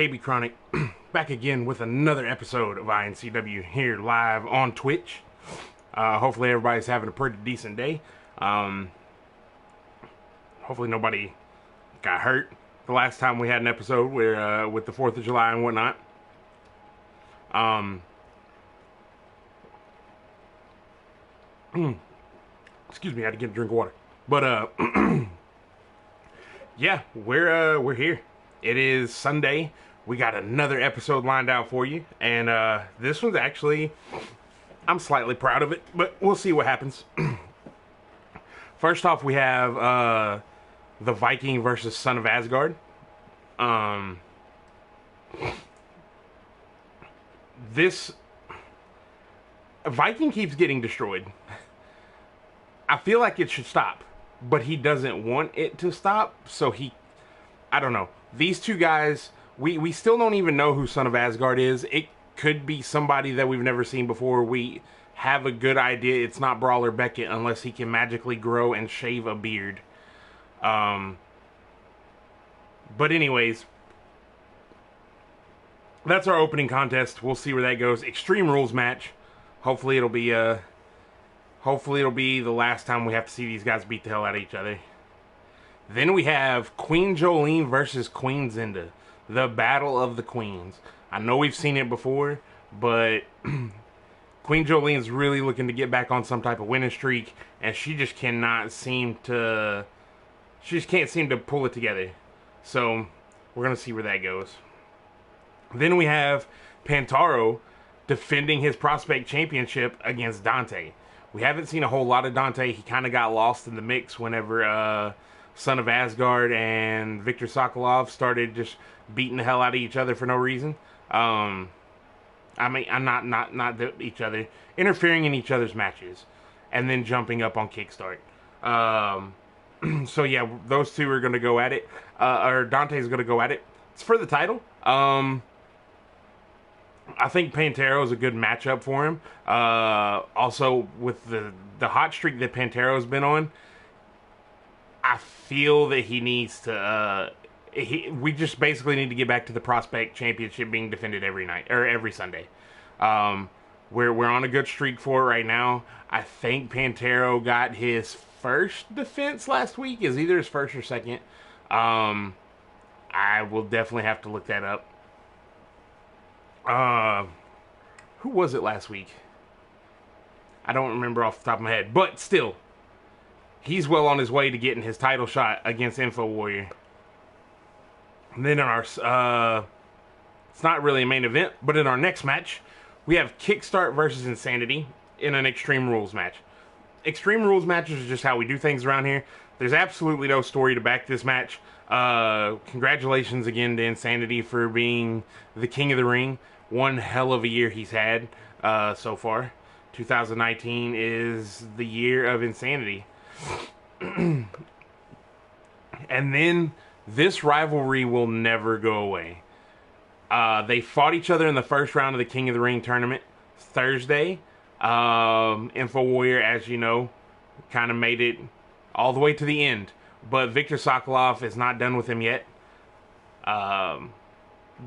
KB Chronic, back again with another episode of iNCW here live on Twitch. Hopefully everybody's having a pretty decent day. Hopefully nobody got hurt the last time we had an episode where, with the 4th of July and whatnot. Excuse me, I had to get a drink of water. But, yeah, we're here. It is Sunday. We got another episode lined out for you. And this one's actually, I'm slightly proud of it, but we'll see what happens. First off, we have the Viking versus Son of Asgard. This Viking keeps getting destroyed. I feel like it should stop, but he doesn't want it to stop, so I don't know. These two guys, we still don't even know who Son of Asgard is. It could be somebody that we've never seen before. We have a good idea it's not Brawler Beckett unless he can magically grow and shave a beard. But anyways, that's our opening contest. We'll see where that goes. Extreme Rules match. Hopefully it'll be the last time we have to see these guys beat the hell out of each other. Then we have Queen Jolene versus Queen Zinda. The Battle of the Queens. I know we've seen it before, but Queen Jolene's really looking to get back on some type of winning streak, and she just can't seem to pull it together. So, we're going to see where that goes. Then we have Pantaro defending his Prospect Championship against Dante. We haven't seen a whole lot of Dante. He kind of got lost in the mix whenever Son of Asgard and Viktor Sokolov started just beating the hell out of each other for no reason. I mean, I'm not each other, interfering in each other's matches, and then jumping up on Kickstart. So yeah, those two are going to go at it, or Dante's going to go at it. It's for the title. I think Pantaro is a good matchup for him. Also, with the hot streak that Pantaro's been on, I feel that he needs to. We just basically need to get back to the Prospect Championship being defended every night or every Sunday. We're on a good streak for it right now. I think Pantaro got his first defense last week. Is either his first or second. I will definitely have to look that up. Who was it last week? I don't remember off the top of my head, but still, he's well on his way to getting his title shot against Info Warrior. And then in our, it's not really a main event, but in our next match, we have Kickstart versus Insanity in an Extreme Rules match. Extreme Rules matches are just how we do things around here. There's absolutely no story to back this match. Congratulations again to Insanity for being the King of the Ring. One hell of a year he's had so far. 2019 is the year of Insanity. And then this rivalry will never go away. They fought each other in the first round of the King of the Ring tournament Thursday. Info Warrior, as you know, kind of made it all the way to the end. But Viktor Sokolov is not done with him yet.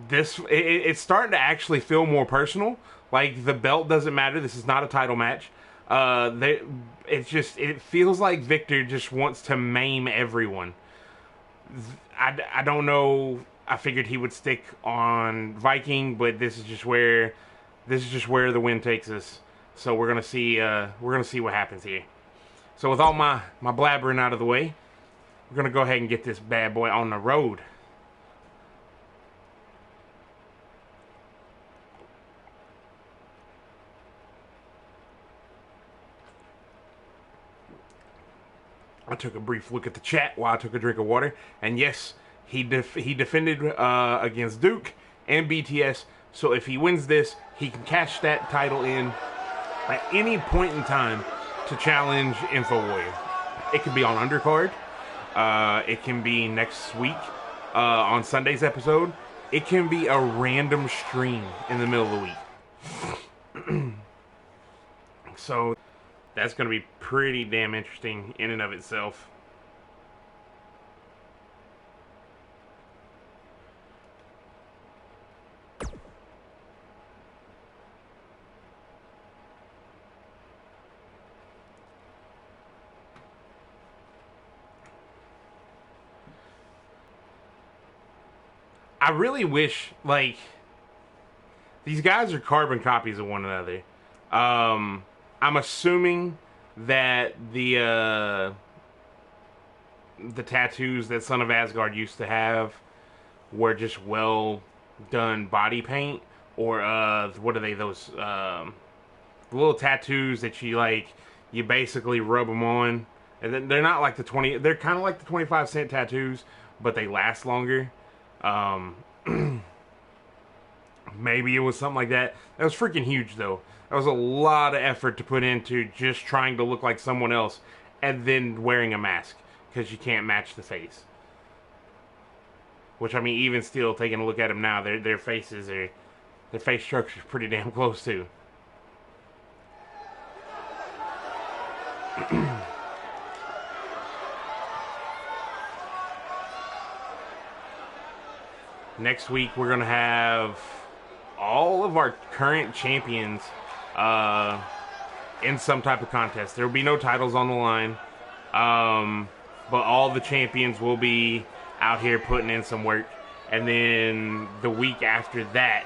It's starting to actually feel more personal. Like, the belt doesn't matter. This is not a title match. It feels like Viktor just wants to maim everyone. I don't know. I figured he would stick on Viking, but this is just where the wind takes us. So we're gonna see what happens here. So with all my blabbering out of the way, we're going to go ahead and get this bad boy on the road. I took a brief look at the chat while I took a drink of water. And yes, he defended against Duke and BTS. So if he wins this, he can cash that title in at any point in time to challenge Info Warrior. It could be on undercard. It can be next week on Sunday's episode. It can be a random stream in the middle of the week. So that's going to be pretty damn interesting in and of itself. I really wish, like, these guys are carbon copies of one another. I'm assuming that the tattoos that Son of Asgard used to have were just well done body paint, or what are they? Those little tattoos that you basically rub them on, and then they're not like the 20. They're kind of like the 25-cent tattoos, but they last longer. Maybe it was something like that. That was freaking huge, though. That was a lot of effort to put into just trying to look like someone else and then wearing a mask, because you can't match the face. Which, I mean, even still, taking a look at them now, their faces are, their face structure is pretty damn close, too. Next week, we're going to have all of our current champions in some type of contest. There will be no titles on the line, but all the champions will be out here putting in some work. And then the week after that,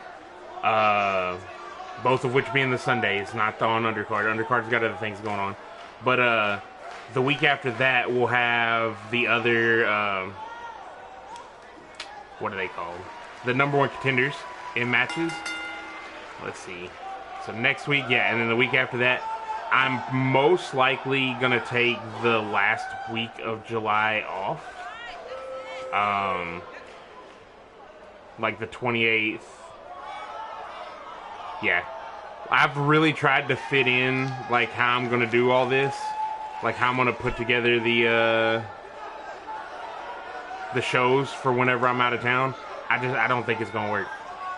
both of which being the Sundays, not on undercard. Undercard's got other things going on. But the week after that, we'll have the other, what are they called? The number one contenders in matches. Let's see. So next week, yeah, and then the week after that, I'm most likely going to take the last week of July off. Like the 28th. Yeah. I've really tried to fit in, like, how I'm going to do all this. Like, how I'm going to put together the shows for whenever I'm out of town. I don't think it's going to work.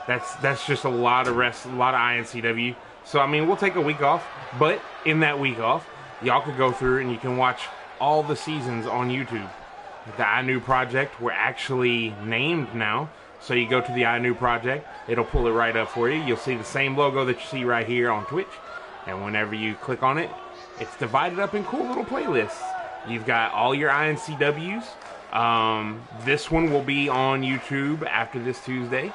That's just a lot of iNCW. So, I mean, we'll take a week off. But in that week off, y'all could go through and you can watch all the seasons on YouTube. The iNCW Project, we're actually named now. So you go to the iNCW Project, it'll pull it right up for you. You'll see the same logo that you see right here on Twitch. And whenever you click on it, it's divided up in cool little playlists. You've got all your iNCWs. This one will be on YouTube after this Tuesday.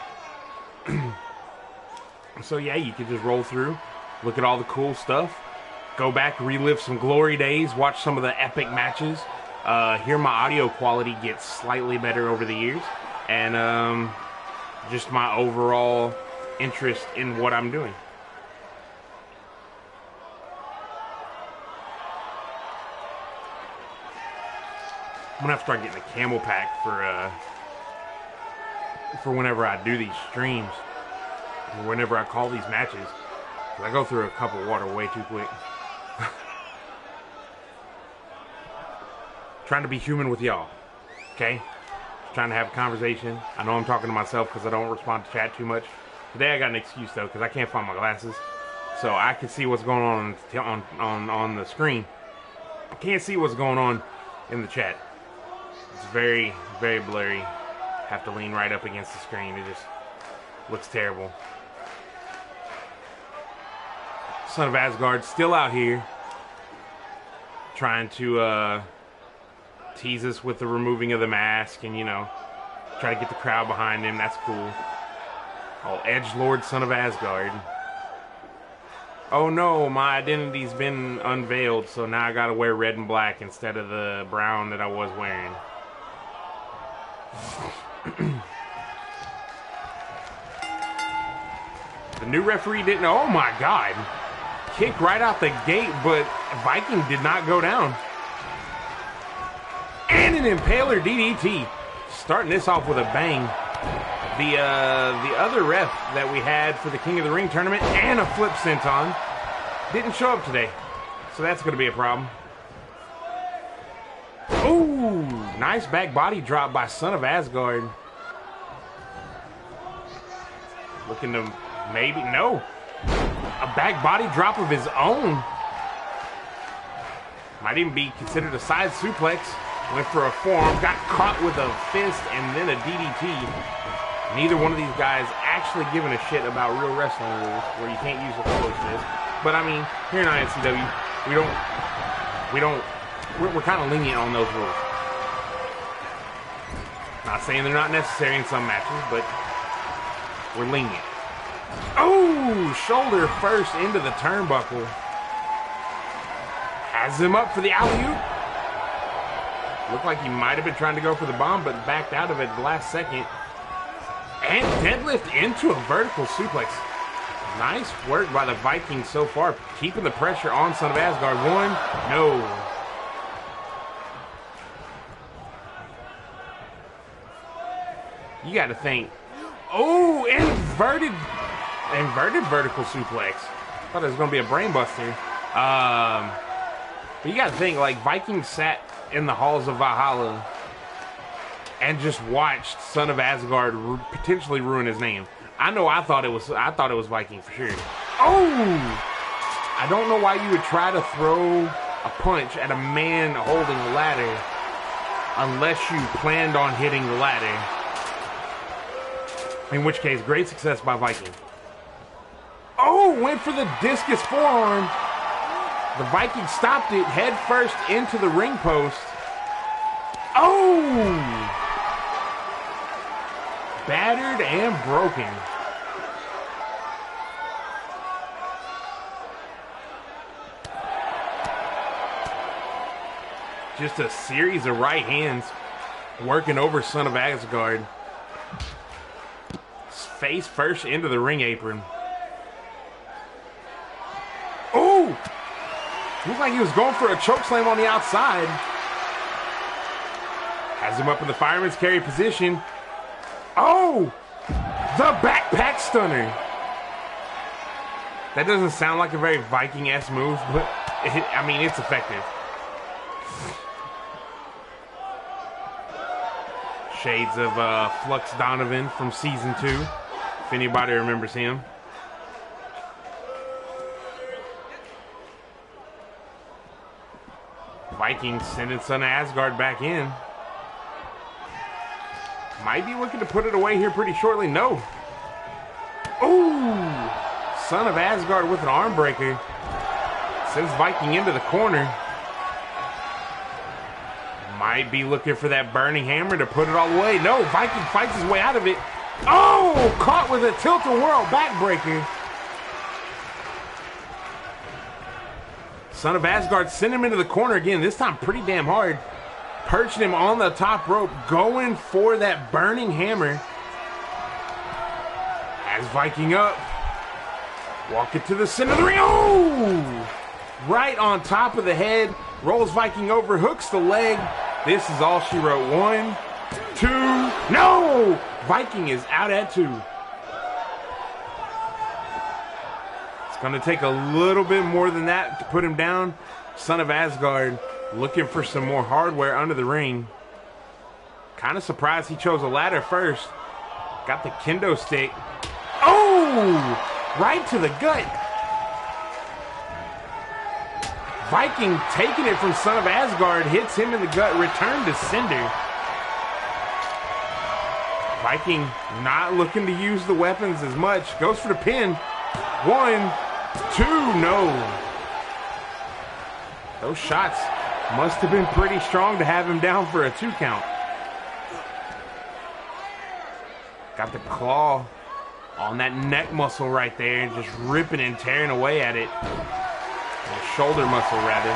So yeah, you can just roll through, look at all the cool stuff, go back, relive some glory days, watch some of the epic matches, hear my audio quality get slightly better over the years, and just my overall interest in what I'm doing. I'm gonna have to start getting a camel pack for whenever I do these streams, or whenever I call these matches. I go through a cup of water way too quick. Trying to be human with y'all, okay? Trying to have a conversation. I know I'm talking to myself because I don't respond to chat too much. Today I got an excuse though, because I can't find my glasses, so I can see what's going on the screen. I can't see what's going on in the chat. It's very, very blurry. Have to lean right up against the screen. It just looks terrible. Son of Asgard still out here trying to tease us with the removing of the mask and, you know, try to get the crowd behind him. That's cool. Oh, Edgelord, Son of Asgard. Oh no, my identity's been unveiled, so now I gotta wear red and black instead of the brown that I was wearing. The new referee didn't. Oh my god. Kick right out the gate, but Viking did not go down. And an Impaler DDT. Starting this off with a bang. The other ref that we had for the King of the Ring tournament and a flip senton didn't show up today. So that's going to be a problem. Ooh, nice back body drop by Son of Asgard. Looking to maybe, no. A back body drop of his own. Might even be considered a side suplex. Went for a forearm, got caught with a fist and then a DDT. Neither one of these guys actually giving a shit about real wrestling rules where you can't use a foolishness. But I mean, here in iNCW, we're kind of lenient on those rules. Not saying they're not necessary in some matches, but we're lenient. Oh, shoulder first into the turnbuckle. Has him up for the alley-oop. Looked like he might have been trying to go for the bomb, but backed out of it at the last second. And deadlift into a vertical suplex. Nice work by the Vikings so far, keeping the pressure on Son of Asgard. One, no. You got to think. Oh, inverted vertical suplex. Thought it was going to be a brain buster. But you got to think, like, Vikings sat in the halls of Valhalla and just watched Son of Asgard potentially ruin his name. I thought it was Viking for sure. Oh! I don't know why you would try to throw a punch at a man holding a ladder unless you planned on hitting the ladder. In which case, great success by Viking. Oh, went for the discus forearm. The Viking stopped it head first into the ring post. Oh! Battered and broken. Just a series of right hands working over Son of Asgard. Face first into the ring apron. Oh! Looked like he was going for a chokeslam on the outside. Has him up in the fireman's carry position. Oh! The backpack stunner. That doesn't sound like a very Viking-esque move, but I mean, it's effective. Shades of Flux Donovan from season 2, if anybody remembers him. Vikings sending Son of Asgard back in. Might be looking to put it away here pretty shortly. No. Ooh! Son of Asgard with an arm breaker. Sends Viking into the corner. Might be looking for that burning hammer to put it all the way. No, Viking fights his way out of it. Oh! Caught with a tilt-a-whirl backbreaker. Son of Asgard sent him into the corner again, this time pretty damn hard. Perching him on the top rope, going for that burning hammer. Has Viking up. Walk it to the center of the ring. Oh! Right on top of the head. Rolls Viking over, hooks the leg. This is all she wrote. 1, 2, no! Viking is out at 2. It's going to take a little bit more than that to put him down. Son of Asgard looking for some more hardware under the ring. Kind of surprised he chose a ladder first. Got the kendo stick. Oh! Right to the gut. Viking taking it from Son of Asgard, hits him in the gut, return to sender. Viking not looking to use the weapons as much. Goes for the pin. 1, 2, no. Those shots must have been pretty strong to have him down for a 2 count. Got the claw on that neck muscle right there, just ripping and tearing away at it. Shoulder muscle, rather.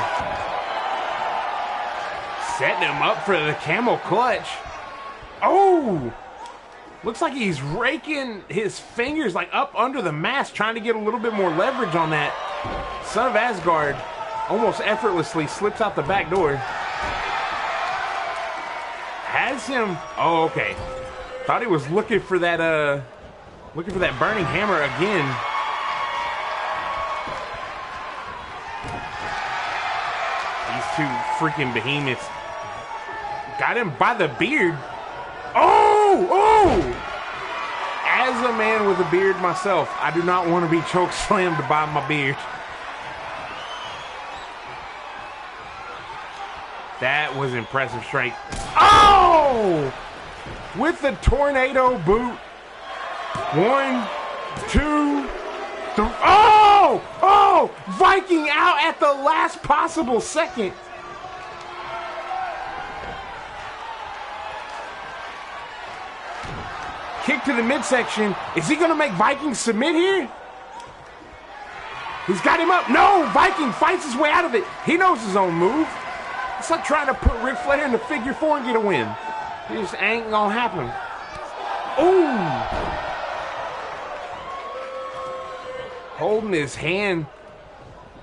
Setting him up for the camel clutch. Oh! Looks like he's raking his fingers like up under the mask, trying to get a little bit more leverage on that. Son of Asgard almost effortlessly slips out the back door. Has him. Oh, okay. Thought he was looking for that burning hammer again. These two freaking behemoths got him by the beard. Oh! Oh! As a man with a beard myself, I do not want to be choke slammed by my beard. That was impressive strength. Oh! With the tornado boot. 1, 2, 3. Oh! Oh! Viking out at the last possible second. kick to the midsection. Is he going to make Viking submit here? He's got him up. No, Viking fights his way out of it. He knows his own move. It's like trying to put Ric Flair in the figure four and get a win. It just ain't going to happen. Ooh. Holding his hand,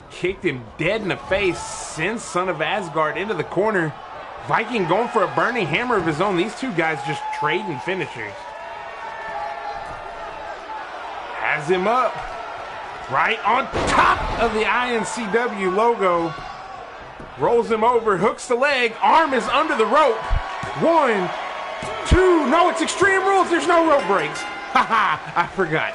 kicked him dead in the face, sends Son of Asgard into the corner. Viking going for a burning hammer of his own. These two guys just trading finishers. Has him up. Right on top of the iNCW logo. Rolls him over, hooks the leg. Arm is under the rope. 1, 2. No, it's Extreme Rules. There's no rope breaks. Haha, I forgot.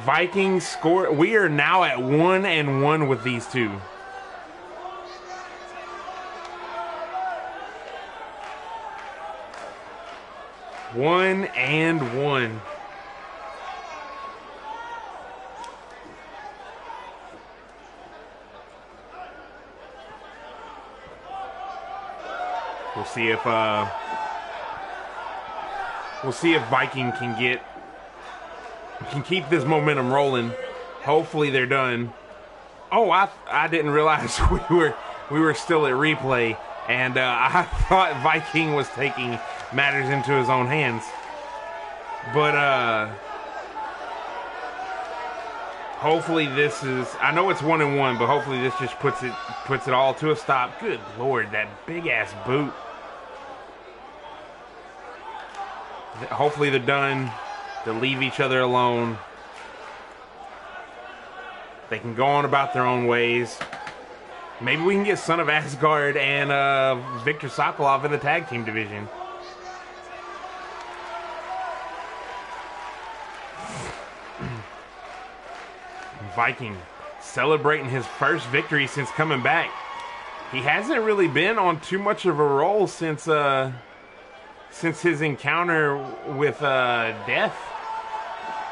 Vikings score. We are now at 1-1 with these two. One and one. We'll see if Viking can keep this momentum rolling. Hopefully they're done. Oh, I didn't realize we were still at replay, and I thought Viking was taking matters into his own hands. But hopefully this is, I know it's 1-1, but hopefully this just puts it all to a stop. Good Lord, that big ass boot. Hopefully they're done. They'll leave each other alone. They can go on about their own ways. Maybe we can get Son of Asgard and Victor Sokolov in the tag team division. Viking celebrating his first victory since coming back. He hasn't really been on too much of a roll since his encounter with Death,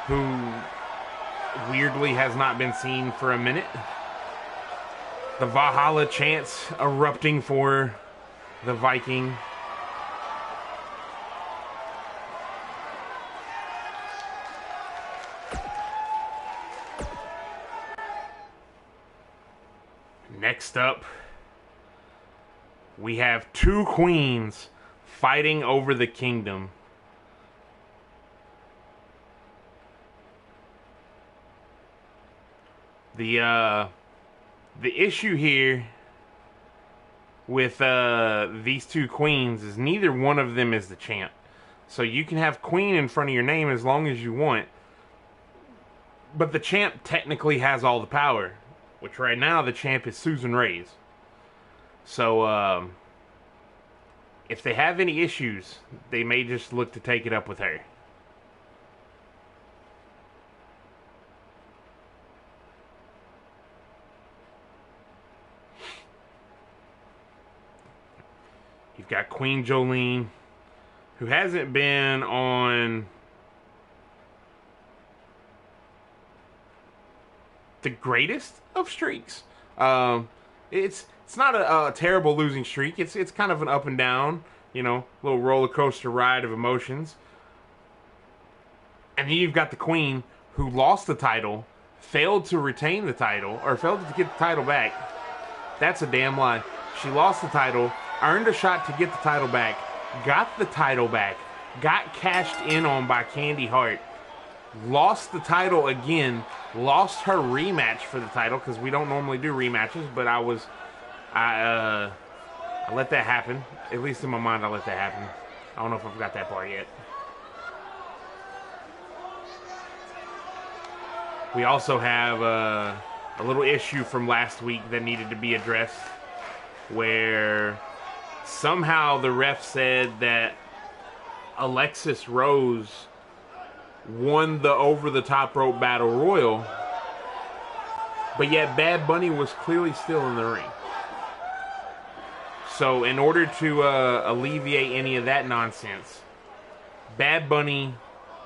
who weirdly has not been seen for a minute. The Valhalla chants erupting for the Viking. Next up, we have two queens fighting over the kingdom. The issue here with these two queens is neither one of them is the champ. So you can have queen in front of your name as long as you want, but the champ technically has all the power, which right now the champ is Susan Reyes. So if they have any issues, they may just look to take it up with her. You've got Queen Jolene, who hasn't been on the greatest of streaks. It's not a terrible losing streak. It's kind of an up and down, little roller coaster ride of emotions. And then you've got the Queen, who lost the title, failed to retain the title, or failed to get the title back. That's a damn lie. She lost the title, earned a shot to get the title back, got the title back, got cashed in on by Candy Hart, lost the title again, lost her rematch for the title, because we don't normally do rematches, but I let that happen. At least in my mind, I let that happen. I don't know if I've got that far yet. We also have a little issue from last week that needed to be addressed, where somehow the ref said that Alexis Rose won the over-the-top rope battle royal, but yet Bad Bunny was clearly still in the ring. So in order to alleviate any of that nonsense, Bad Bunny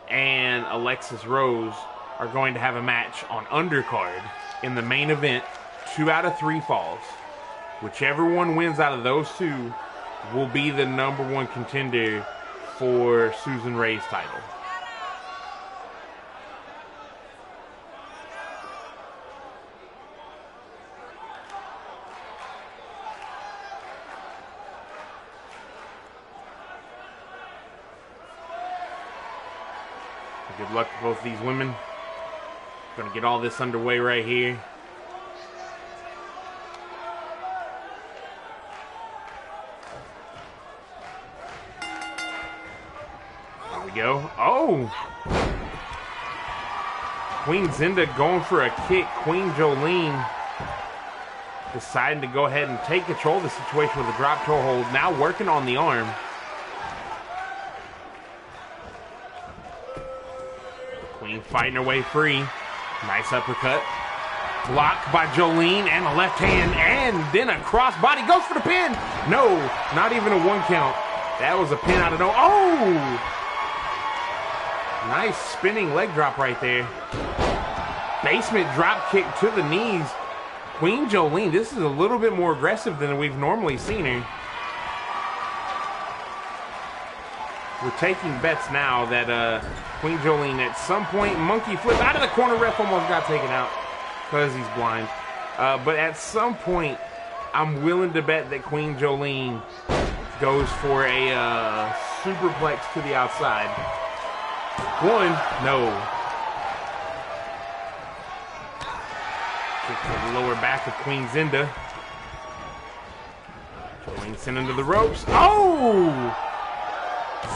and Alexis Rose are going to have a match on undercard in the main event, 2 out of 3 falls. Whichever one wins out of those two will be the #1 contender for Susan Ray's title. Good luck to both these women. Gonna get all this underway right here. There we go. Oh! Queen Zinda going for a kick. Queen Jolene deciding to go ahead and take control of the situation with a drop toe hold. Now working on the arm. Queen fighting her way free. Nice uppercut. Blocked by Jolene and a left hand, and then a crossbody. Goes for the pin. No, not even a 1 count. That was a pin out of nowhere. Oh! Nice spinning leg drop right there. Basement drop kick to the knees. Queen Jolene, this is a little bit more aggressive than we've normally seen her. We're taking bets now that Queen Jolene at some point, monkey flip out of the corner, ref almost got taken out because he's blind. But at some point, I'm willing to bet that Queen Jolene goes for a superplex to the outside. 1, no. Kick to the lower back of Queen Zinda. Jolene sent into the ropes. Oh!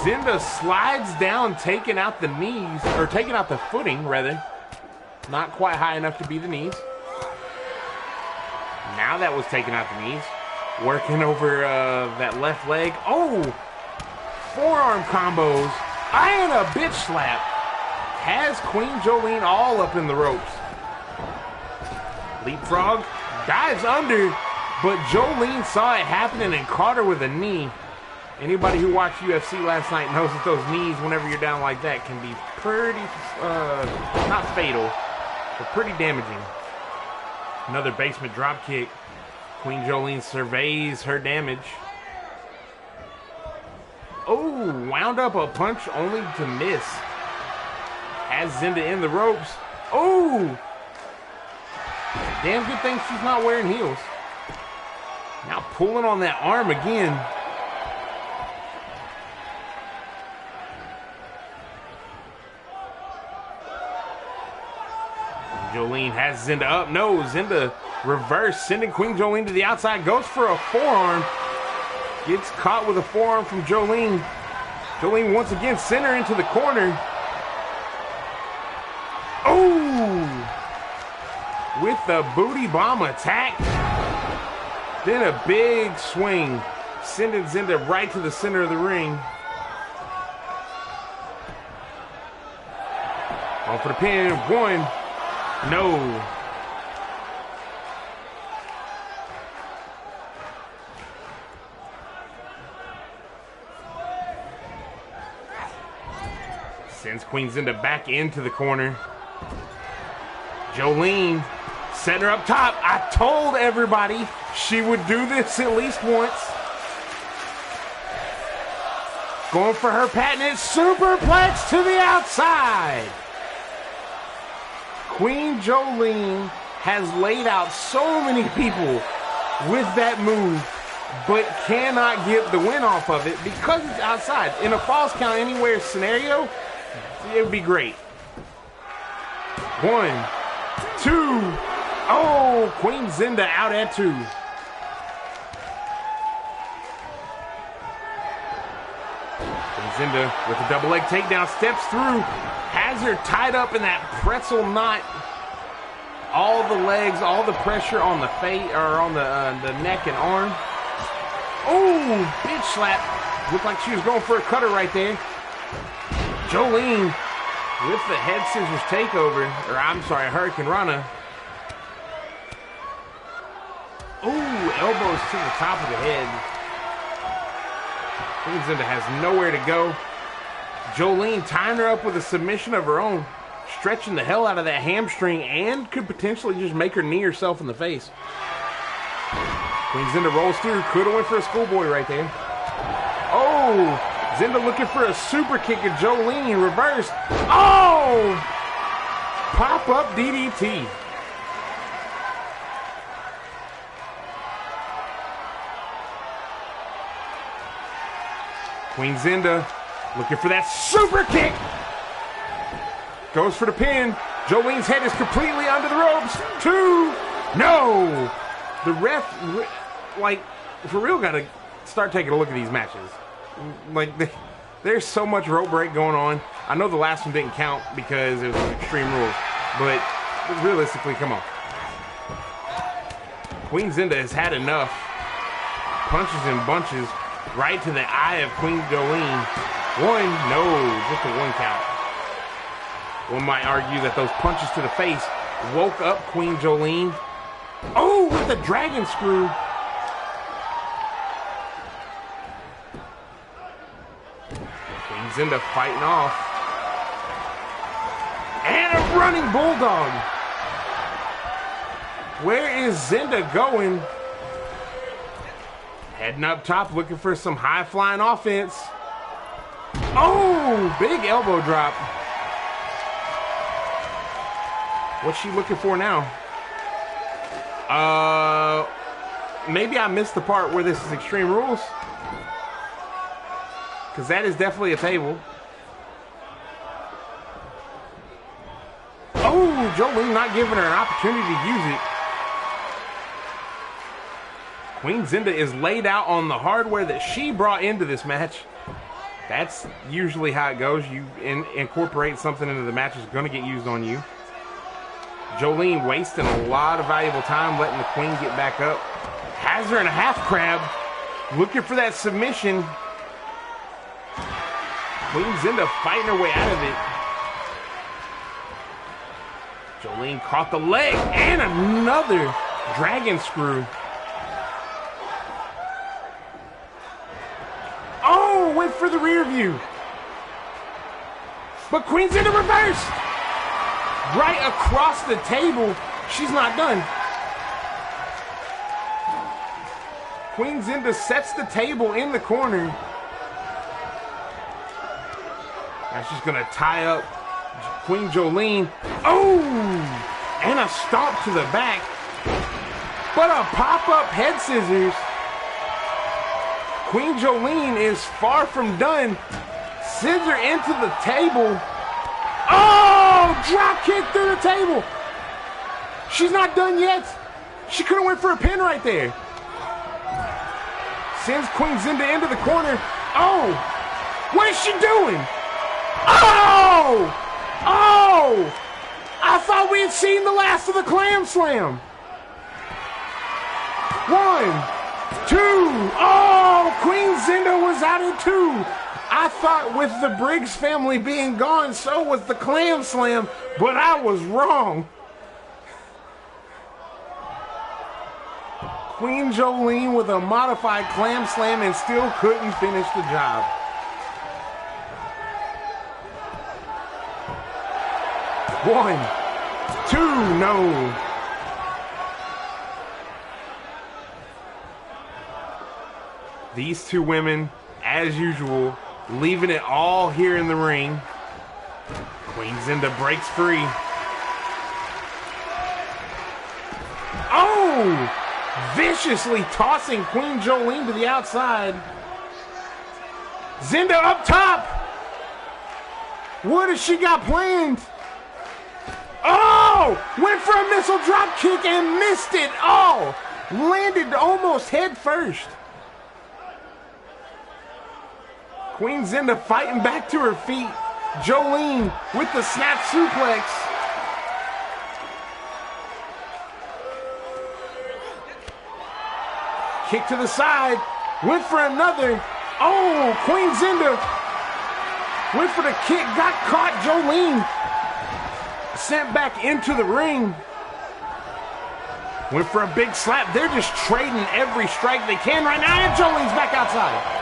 Zinda slides down, taking out the knees, or taking out the footing, rather. Not quite high enough to be the knees. Now that was taking out the knees. Working over that left leg. Oh! Forearm combos. And a bitch slap. Has Queen Jolene all up in the ropes. Leapfrog. Dives under, but Jolene saw it happening and caught her with a knee. Anybody who watched UFC last night knows that those knees, whenever you're down like that, can be pretty, not fatal, but pretty damaging. Another basement drop kick. Queen Jolene surveys her damage. Oh, wound up a punch only to miss. Has Zinda in the ropes. Oh! Damn good thing she's not wearing heels. Now pulling on that arm again. Jolene has Zinda up. No, Zinda reverse, sending Queen Jolene to the outside. Goes for a forearm. Gets caught with a forearm from Jolene. Jolene once again sent her into the corner. Oh! With the booty bomb attack. Then a big swing. Sending Zinda right to the center of the ring. On for the pin. 1. No. Sends Queen Zinda back into the corner. Jolene set her up top. I told everybody she would do this at least once. Going for her patented superplex to the outside. Queen Jolene has laid out so many people with that move, but cannot get the win off of it because it's outside. In a falls count anywhere scenario, it would be great. 1, 2. Oh, Queen Zinda out at 2. Queen Zinda with a double leg takedown, steps through. Has her tied up in that pretzel knot. All the legs, all the pressure on the face, or on the neck and arm. Oh, bitch slap. Looked like she was going for a cutter right there. Jolene with the head scissors takeover, or I'm sorry, Hurricane Rana. Oh, elbows to the top of the head. Queen Zinda has nowhere to go. Jolene tying her up with a submission of her own, stretching the hell out of that hamstring, and could potentially just make her knee herself in the face. Queen Zinda rolls through. Could have went for a schoolboy right there. Oh! Zinda looking for a super kick of Jolene. Reverse. Oh! Pop-up DDT. Queen Zinda looking for that super kick. Goes for the pin. Jolene's head is completely under the ropes. 2. No. The ref, like, for real, got to start taking a look at these matches. Like, there's so much rope break going on. I know the last one didn't count because it was Extreme Rules. But realistically, come on. Queen Zinda has had enough. Punches and bunches. Right to the eye of Queen Jolene. 1, no, just a 1 count. One might argue that those punches to the face woke up Queen Jolene. Oh, with the dragon screw. Queen Zinda fighting off. And a running bulldog. Where is Zinda going? Heading up top, looking for some high-flying offense. Oh, big elbow drop. What's she looking for now? Maybe I missed the part where this is Extreme Rules. Because that is definitely a table. Oh, Jolene not giving her an opportunity to use it. Queen Zinda is laid out on the hardware that she brought into this match. That's usually how it goes. You incorporate something into the match that's going to get used on you. Jolene wasting a lot of valuable time letting the Queen get back up. Has her in a half crab. Looking for that submission. Queen Zinda fighting her way out of it. Jolene caught the leg and another dragon screw. Oh, went for the rear view. But Queen Zinda reversed. Right across the table. She's not done. Queen Zinda sets the table in the corner. Now she's going to tie up Queen Jolene. Oh, and a stomp to the back. But a pop-up head scissors. Queen Jolene is far from done. Scissor into the table. Oh, drop kick through the table. She's not done yet. She could have went for a pin right there. Sends Queen Zinda into the corner. Oh, what is she doing? Oh, oh, I thought we had seen the last of the Clam Slam. 1, 2, oh, Queen Zinda was out at 2. I thought with the Briggs family being gone, so was the Clam Slam, but I was wrong. Queen Jolene with a modified Clam Slam and still couldn't finish the job. One, 2, no. These two women, as usual, leaving it all here in the ring. Queen Zinda breaks free. Oh! Viciously tossing Queen Jolene to the outside. Zinda up top. What has she got planned? Oh! Went for a missile drop kick and missed it. Oh! Landed almost head first. Queen Zinda fighting back to her feet. Jolene with the snap suplex. Kick to the side. Went for another. Oh, Queen Zinda went for the kick. Got caught. Jolene sent back into the ring. Went for a big slap. They're just trading every strike they can right now. And Jolene's back outside.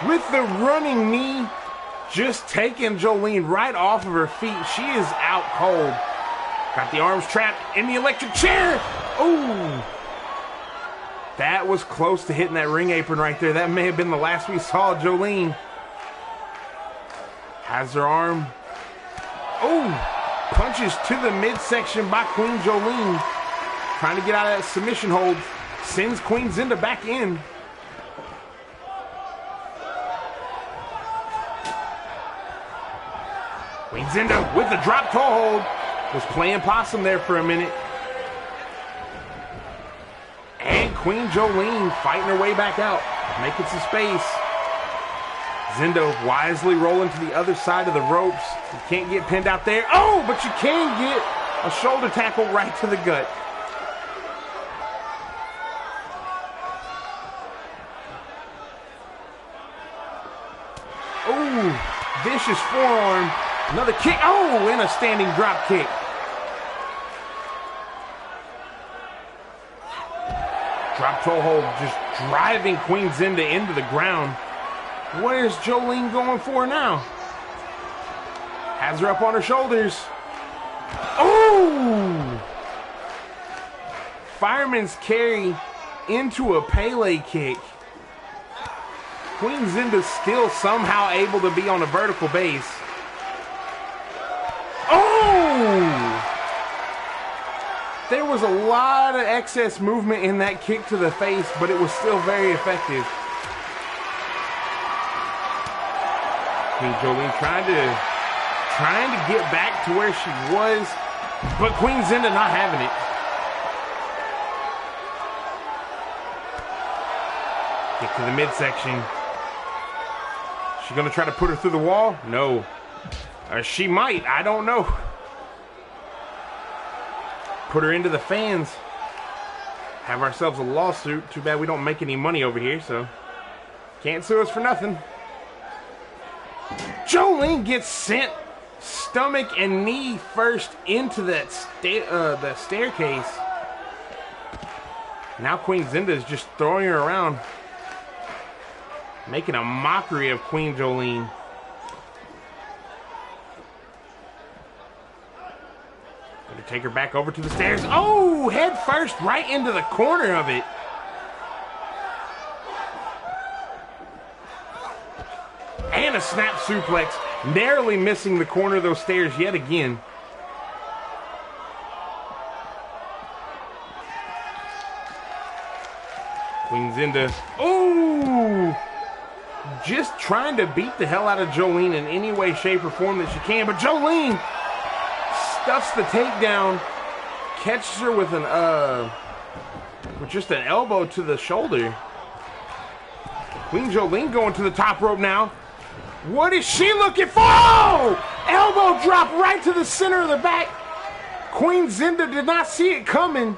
With the running knee, just taking Jolene right off of her feet. She is out cold. Got the arms trapped in the electric chair. Ooh. That was close to hitting that ring apron right there. That may have been the last we saw of Jolene. Has her arm. Oh, punches to the midsection by Queen Jolene. Trying to get out of that submission hold. Sends Queen Zinda back in. Queen Zinda with the drop toe hold. Was playing possum there for a minute. And Queen Jolene fighting her way back out. Making some space. Zinda wisely rolling to the other side of the ropes. You can't get pinned out there. Oh, but you can get a shoulder tackle right to the gut. Oh, vicious forearm. Another kick. Oh, and a standing drop kick. Drop toe hold, just driving Queen Zinda into the ground. What is Jolene going for now? Has her up on her shoulders. Oh! Fireman's carry into a Pele kick. Queen Zinda's still somehow able to be on a vertical base. Oh! There was a lot of excess movement in that kick to the face, but it was still very effective. Queen Jolene trying to get back to where she was, but Queen Zinda not having it. Kick to the midsection. She gonna try to put her through the wall? No. She might, I don't know. Put her into the fans. Have ourselves a lawsuit. Too bad we don't make any money over here, so can't sue us for nothing. Jolene gets sent stomach and knee first into that the staircase. Now Queen Zinda is just throwing her around, making a mockery of Queen Jolene. Gonna take her back over to the stairs. Oh, head first right into the corner of it. And a snap suplex, narrowly missing the corner of those stairs yet again. Queen Zinda, ooh! Just trying to beat the hell out of Jolene in any way, shape, or form that she can. But Jolene stuffs the takedown, catches her with just an elbow to the shoulder. Queen Jolene going to the top rope now. What is she looking for? Oh! Elbow drop right to the center of the back. Queen Zinda did not see it coming.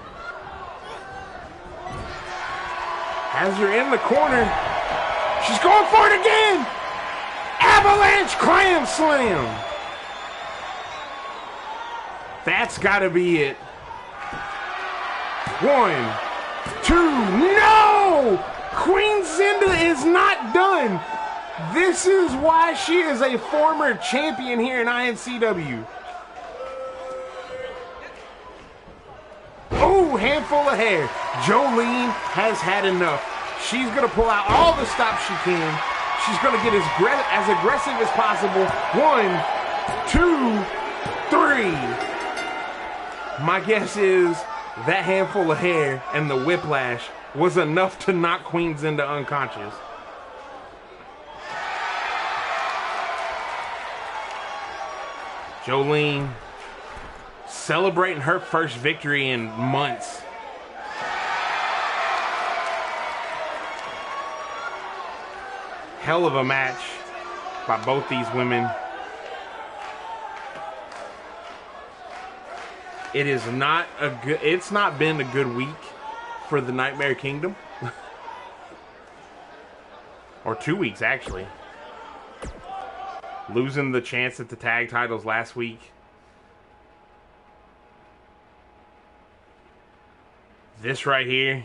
Has her in the corner. She's going for it again. Avalanche clam slam. That's got to be it. 1, 2, no! Queen Zinda is not done. This is why she is a former champion here in iNCW. Oh, handful of hair. Jolene has had enough. She's going to pull out all the stops she can. She's going to get as aggressive as possible. 1, 2, 3. My guess is that handful of hair and the whiplash was enough to knock Queen Zinda unconscious. Jolene celebrating her first victory in months. Hell of a match by both these women. It's not been a good week for the Nightmare Kingdom. Or 2 weeks, actually. Losing the chance at the tag titles last week. This right here.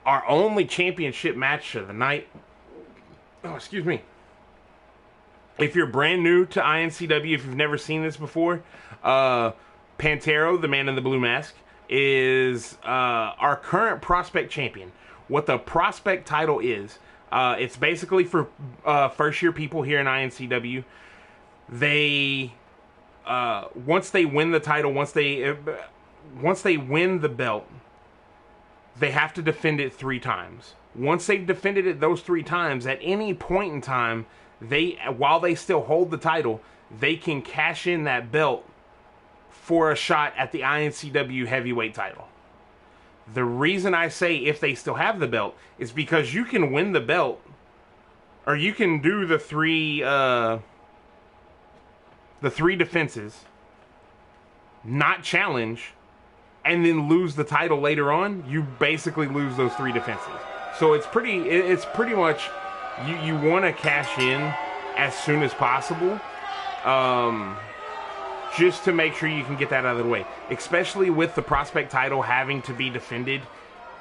Our only championship match of the night. Oh, excuse me. If you're brand new to iNCW, if you've never seen this before, Pantero, the man in the blue mask, is our current prospect champion. What the prospect title is, it's basically for first year people here in iNCW. They once they win the title, once they win the belt, they have to defend it 3 times. Once they've defended it those 3 times, at any point in time, while they still hold the title, they can cash in that belt for a shot at the iNCW heavyweight title. The reason I say if they still have the belt is because you can win the belt, or you can do the 3 defenses, not challenge, and then lose the title later on. You basically lose those 3 defenses. So it's pretty much you want to cash in as soon as possible, just to make sure you can get that out of the way. Especially with the prospect title having to be defended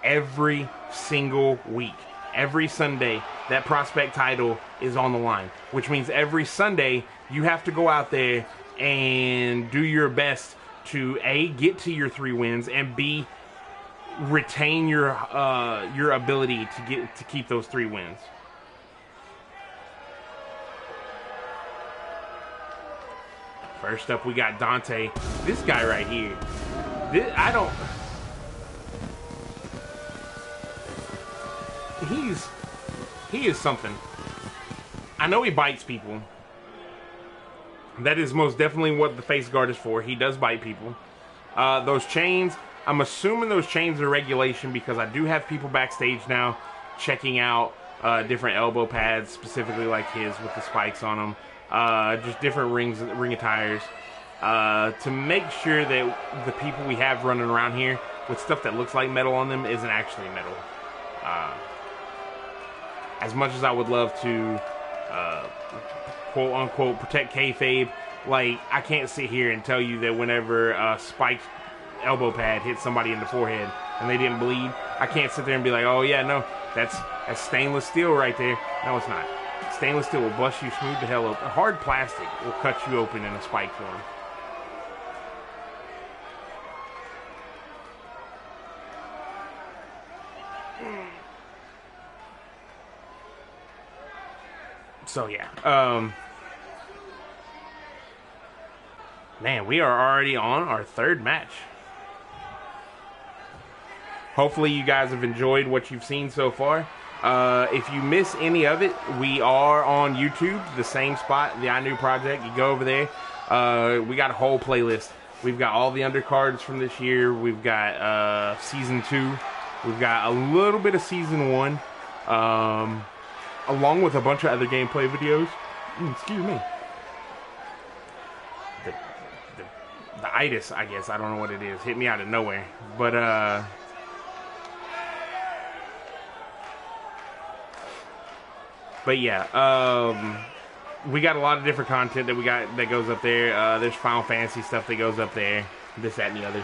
every single week. Every Sunday, that prospect title is on the line, which means every Sunday you have to go out there and do your best to A, get to your 3 wins, and B, retain your ability to keep those 3 wins. First up, we got Dante. This guy right here. He is something. I know he bites people. That is most definitely what the face guard is for. He does bite people. Those chains, I'm assuming those chains are regulation, because I do have people backstage now checking out different elbow pads, specifically like his with the spikes on them. Just different ring attires, to make sure that the people we have running around here with stuff that looks like metal on them isn't actually metal. As much as I would love to quote unquote protect kayfabe, like, I can't sit here and tell you that whenever a spiked elbow pad hits somebody in the forehead and they didn't bleed, I can't sit there and be like, oh yeah, no, that's stainless steel right there. No, it's not. Stainless steel will bust you smooth the hell open. Hard plastic will cut you open in a spike form. So yeah, man, we are already on our 3rd match. Hopefully you guys have enjoyed what you've seen so far. If you miss any of it, we are on YouTube, the same spot, the iNCW Project. You go over there. We got a whole playlist. We've got all the undercards from this year. We've got Season 2. We've got a little bit of Season 1. Along with a bunch of other gameplay videos. Excuse me. The itis, I guess. I don't know what it is. Hit me out of nowhere. But, yeah, we got a lot of different content that goes up there. There's Final Fantasy stuff that goes up there. This, that, and the other.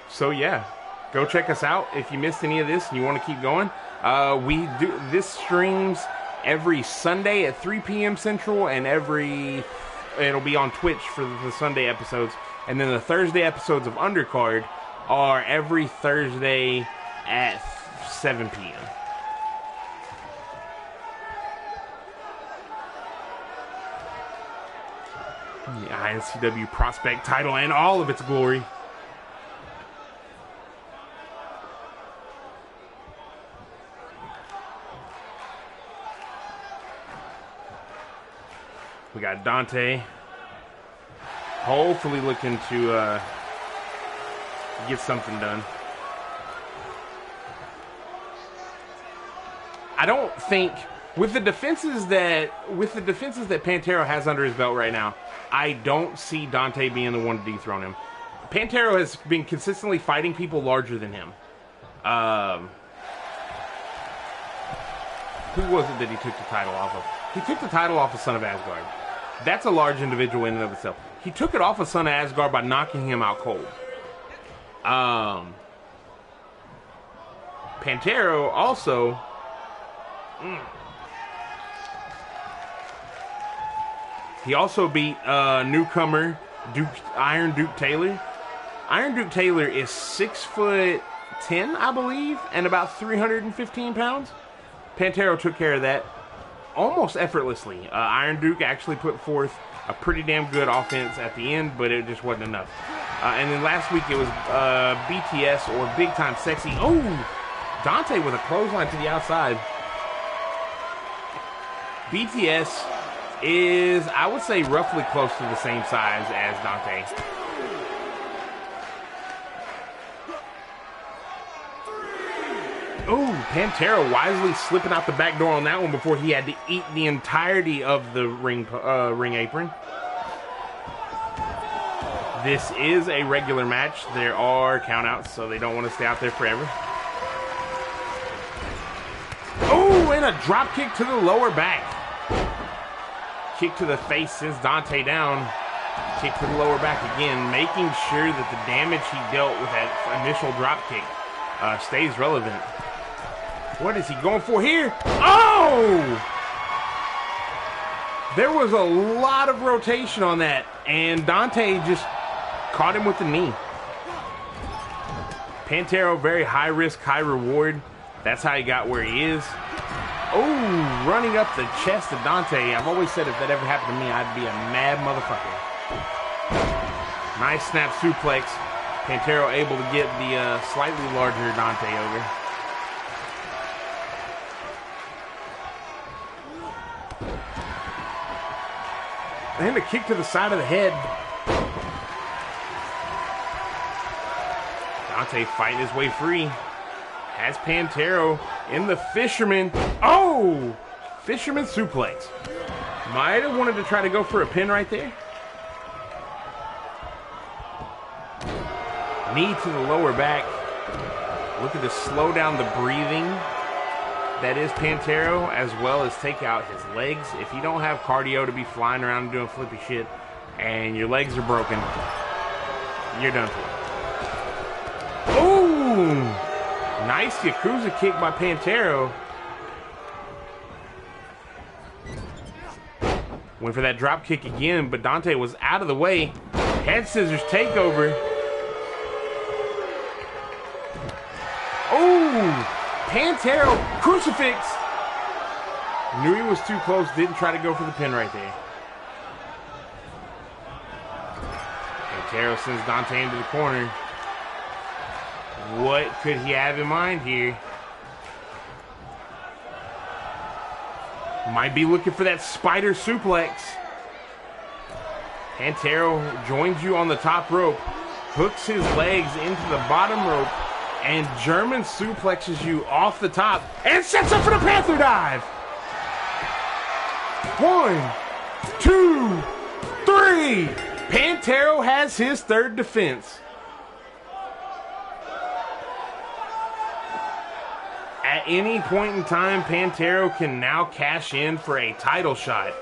So, yeah. Go check us out if you missed any of this and you want to keep going. We do this streams every Sunday at 3 p.m. Central, and it'll be on Twitch for the Sunday episodes, and then the Thursday episodes of Undercard are every Thursday at 7 p.m. The iNCW prospect title and all of its glory. We got Dante, hopefully looking to get something done. I don't think with the defenses that Pantero has under his belt right now, I don't see Dante being the one to dethrone him. Pantero has been consistently fighting people larger than him. Who was it that he took the title off of? He took the title off of Son of Asgard. That's a large individual in and of itself. He took it off of Son of Asgard by knocking him out cold. Pantero also... He also beat newcomer Iron Duke Taylor. Iron Duke Taylor is 6'10", I believe, and about 315 pounds. Pantero took care of that almost effortlessly. Iron Duke actually put forth a pretty damn good offense at the end, but it just wasn't enough. And then last week it was BTS, or Big Time Sexy. Oh, Dante with a clothesline to the outside. BTS is, I would say, roughly close to the same size as Dante. Oh, Pantera wisely slipping out the back door on that one before he had to eat the entirety of the ring apron. This is a regular match. There are countouts, so they don't want to stay out there forever. Oh, and a drop kick to the lower back. Kick to the face sends Dante down. Kick to the lower back again, making sure that the damage he dealt with that initial drop kick stays relevant. What is he going for here? Oh! There was a lot of rotation on that, and Dante just caught him with the knee. Pantero, very high risk, high reward. That's how he got where he is. Oh, running up the chest of Dante. I've always said if that ever happened to me, I'd be a mad motherfucker. Nice snap suplex. Pantero able to get the slightly larger Dante over. And a kick to the side of the head. Dante fighting his way free. Has Pantero in the fisherman. Oh! Fisherman suplex. Might have wanted to try to go for a pin right there. Knee to the lower back. Looking to slow down the breathing. That is Pantero, as well as take out his legs. If you don't have cardio to be flying around and doing flippy shit, and your legs are broken, you're done for. Ooh! Nice Yakuza kick by Pantero. Went for that drop kick again, but Dante was out of the way. Head scissors takeover. Oh! Pantero, crucifix. Knew he was too close, didn't try to go for the pin right there. Pantero sends Dante into the corner. What could he have in mind here? Might be looking for that spider suplex. Pantero joins you on the top rope, hooks his legs into the bottom rope, and German suplexes you off the top and sets up for the Panther Dive. 1, 2, 3. Pantero has his third defense. At any point in time, Pantero can now cash in for a title shot.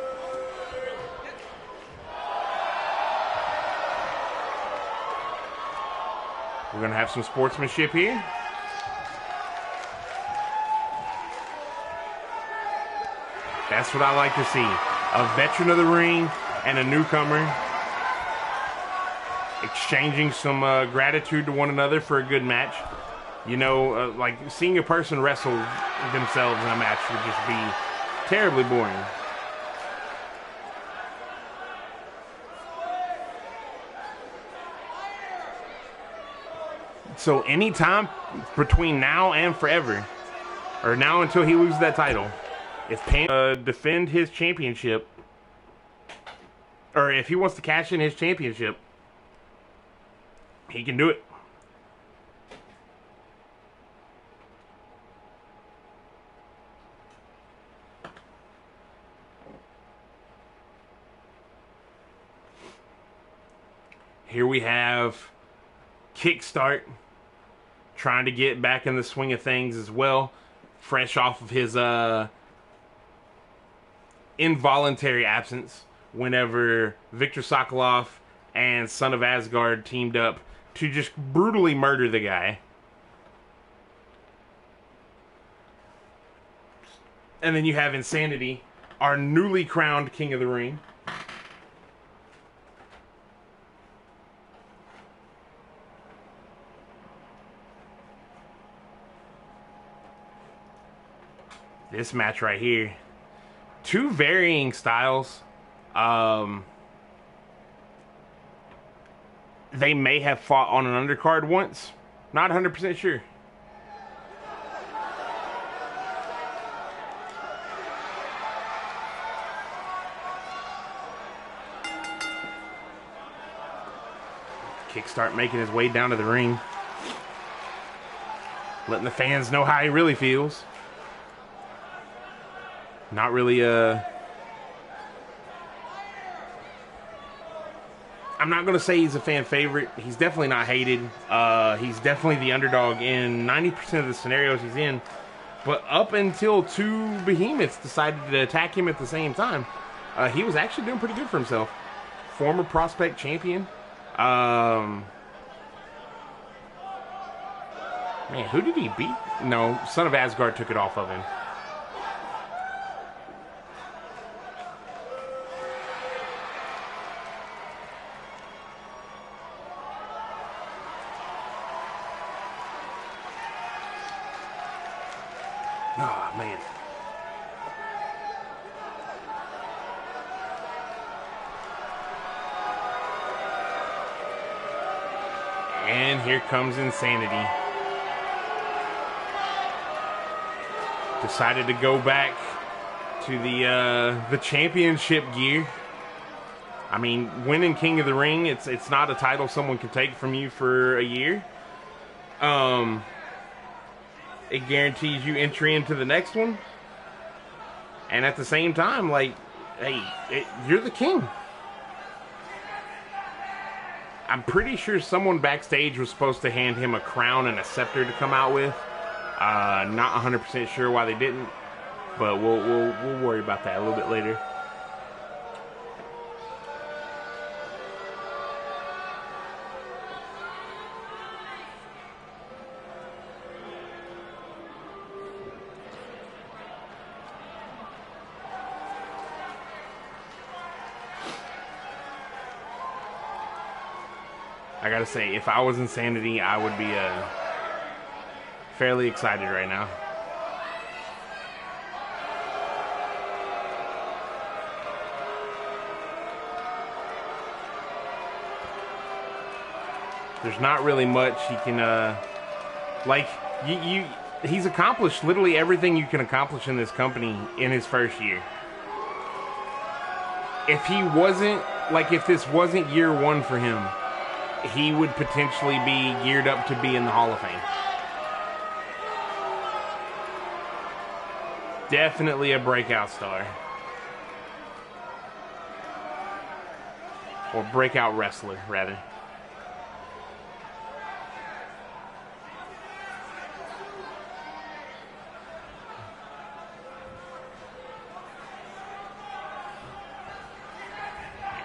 We're going to have some sportsmanship here. That's what I like to see. A veteran of the ring and a newcomer exchanging some gratitude to one another for a good match. You know, like seeing a person wrestle themselves in a match would just be terribly boring. So anytime between now and forever, or now until he loses that title, if Pan defend his championship, or if he wants to cash in his championship, he can do it. Here we have Kickstart trying to get back in the swing of things as well, fresh off of his involuntary absence whenever Victor Sokolov and Son of Asgard teamed up to just brutally murder the guy. And then you have Insanity, our newly crowned King of the Ring. This match right here. Two varying styles. They may have fought on an undercard once. Not 100% sure. Kickstart making his way down to the ring. Letting the fans know how he really feels. Not really, I'm not going to say he's a fan favorite. He's definitely not hated. He's definitely the underdog in 90% of the scenarios he's in. But up until two behemoths decided to attack him at the same time, he was actually doing pretty good for himself. Former prospect champion. Man, who did he beat? No, Son of Asgard took it off of him. Oh, man. And here comes Insanity. Decided to go back to the championship gear. I mean, winning King of the Ring, it's not a title someone can take from you for a year. It guarantees you entry into the next one. And at the same time, like, hey, you're the king. I'm pretty sure someone backstage was supposed to hand him a crown and a scepter to come out with. Not 100% sure why they didn't, but we'll worry about that a little bit later. I gotta say, if I was Insanity, I would be fairly excited right now. There's not really much he can, like, he's accomplished literally everything you can accomplish in this company in his first year. If he wasn't, like, if this wasn't year one for him, he would potentially be geared up to be in the Hall of Fame. Definitely a breakout star. Or breakout wrestler, rather.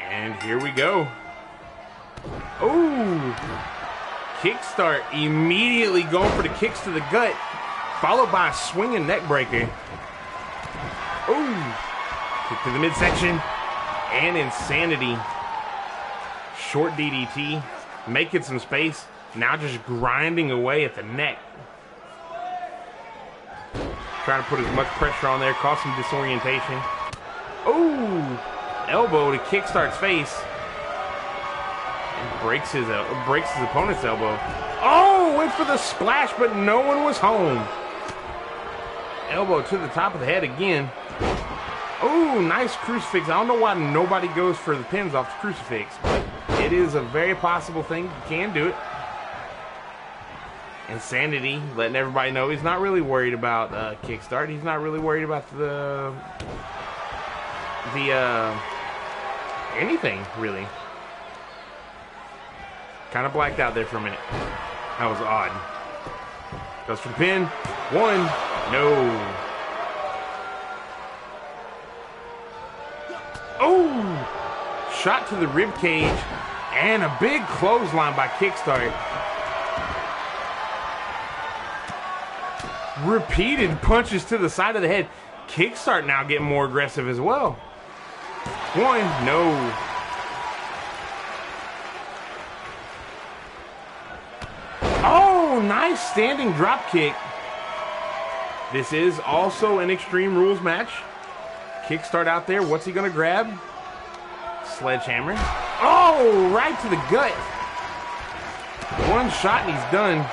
And here we go. Oh! Kickstart immediately going for the kicks to the gut, followed by a swinging neck breaker. Oh! Kick to the midsection. And Insanity. Short DDT. Making some space. Now just grinding away at the neck. Trying to put as much pressure on there, cause some disorientation. Oh! Elbow to Kickstart's face. And breaks his opponent's elbow. Oh! Went for the splash, but no one was home. Elbow to the top of the head again. Oh, nice crucifix. I don't know why nobody goes for the pins off the crucifix, but it is a very possible thing. You can do it. Insanity, letting everybody know he's not really worried about Kickstart. He's not really worried about the anything, really. Kind of blacked out there for a minute. That was odd. Goes for the pin. One. No. Oh! Shot to the rib cage. And a big clothesline by Kickstart. Repeated punches to the side of the head. Kickstart now getting more aggressive as well. One. No. Oh, nice standing drop kick. This is also an Extreme Rules match. Kickstart out there. What's he going to grab? Sledgehammer. Oh, right to the gut. One shot and he's done.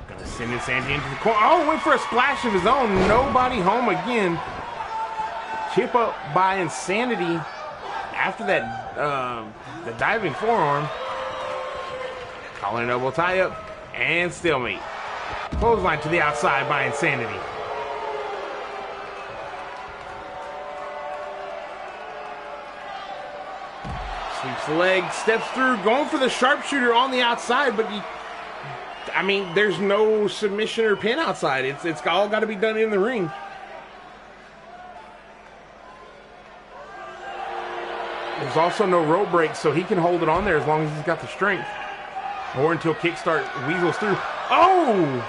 Gonna send Insanity into the corner. Oh, went for a splash of his own. Nobody home again. Chip up by Insanity after that the diving forearm. Collar and elbow tie up and stalemate. Clothesline to the outside by Insanity. Sweeps the leg, steps through, going for the sharpshooter on the outside, but I mean, there's no submission or pin outside. It's all got to be done in the ring. There's also no rope break, so he can hold it on there as long as he's got the strength. Or until Kickstart weasels through. Oh!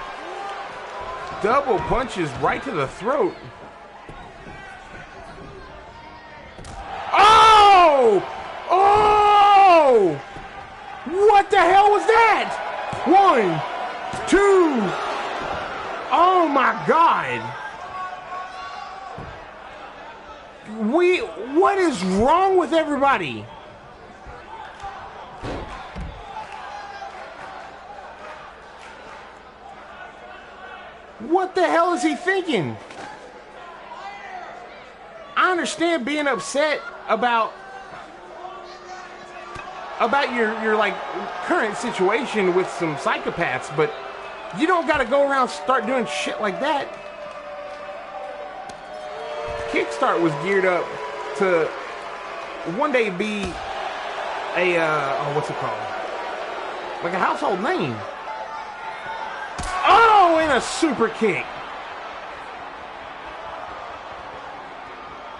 Double punches right to the throat. Oh! Oh! What the hell was that? 1, 2. Oh my God. What is wrong with everybody? What the hell is he thinking? I understand being upset about your like current situation with some psychopaths, but you don't got to go around start doing shit like that. Kickstart was geared up to one day be a what's it called? Like a household name. Oh, and a super kick.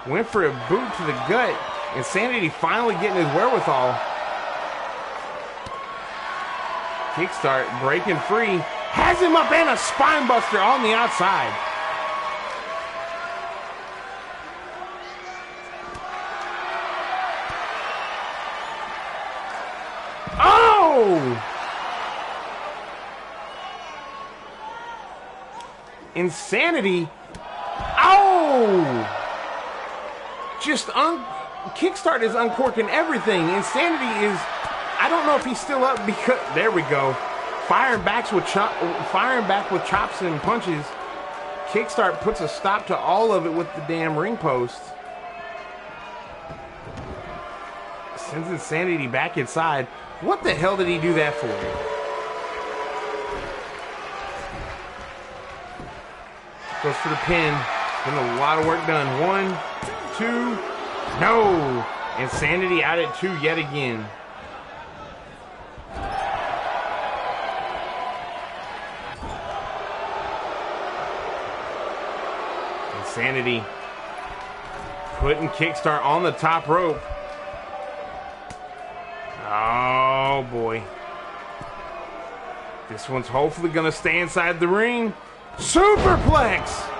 Went for a boot to the gut. Insanity finally getting his wherewithal. Kickstart breaking free. Has him up and a spine buster on the outside. Oh! Insanity. Oh! Just Kickstart is uncorking everything. Insanity is, I don't know if he's still up because, there we go. Firing back with chops and punches. Kickstart puts a stop to all of it with the damn ring post. Sends Insanity back inside. What the hell did he do that for? Goes for the pin. Getting a lot of work done. 1, 2. No. Insanity out at 2 yet again. Insanity putting Kickstart on the top rope. Oh boy. This one's hopefully gonna stay inside the ring. Superplex!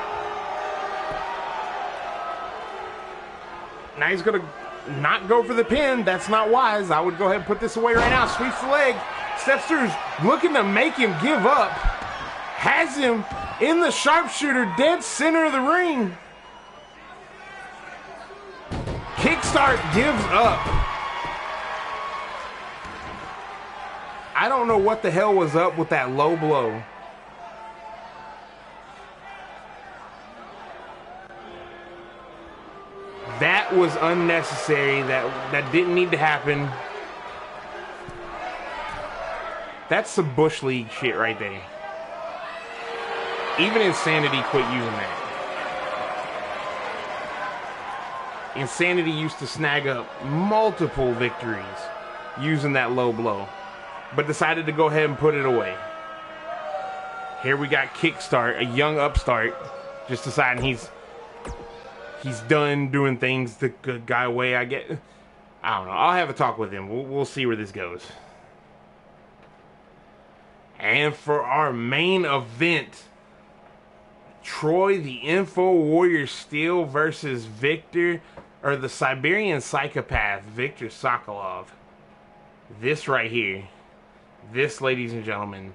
Now he's gonna not go for the pin. That's not wise. I would go ahead and put this away right now. Sweeps the leg. Steps through. Looking to make him give up. Has him in the sharpshooter, dead center of the ring. Kickstart gives up. I don't know what the hell was up with that low blow. That was unnecessary. That didn't need to happen. That's some Bush League shit right there. Even Insanity quit using that. Insanity used to snag up multiple victories using that low blow, but decided to go ahead and put it away. Here we got Kickstart, a young upstart, just deciding he's done doing things the good guy way. I don't know. I'll have a talk with him. We'll see where this goes. And for our main event, Troy the Info Warrior Steel versus Victor, or the Siberian Psychopath, Victor Sokolov. This right here. This, ladies and gentlemen,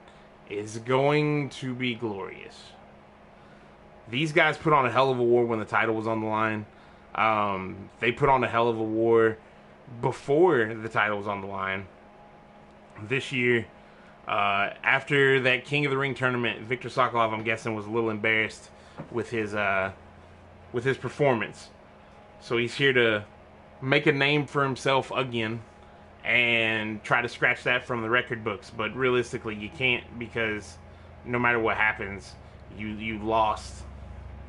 is going to be glorious. These guys put on a hell of a war when the title was on the line. They put on a hell of a war before the title was on the line. This year, after that King of the Ring tournament, Viktor Sokolov, I'm guessing, was a little embarrassed with his performance. So he's here to make a name for himself again and try to scratch that from the record books. But realistically, you can't, because no matter what happens, you lost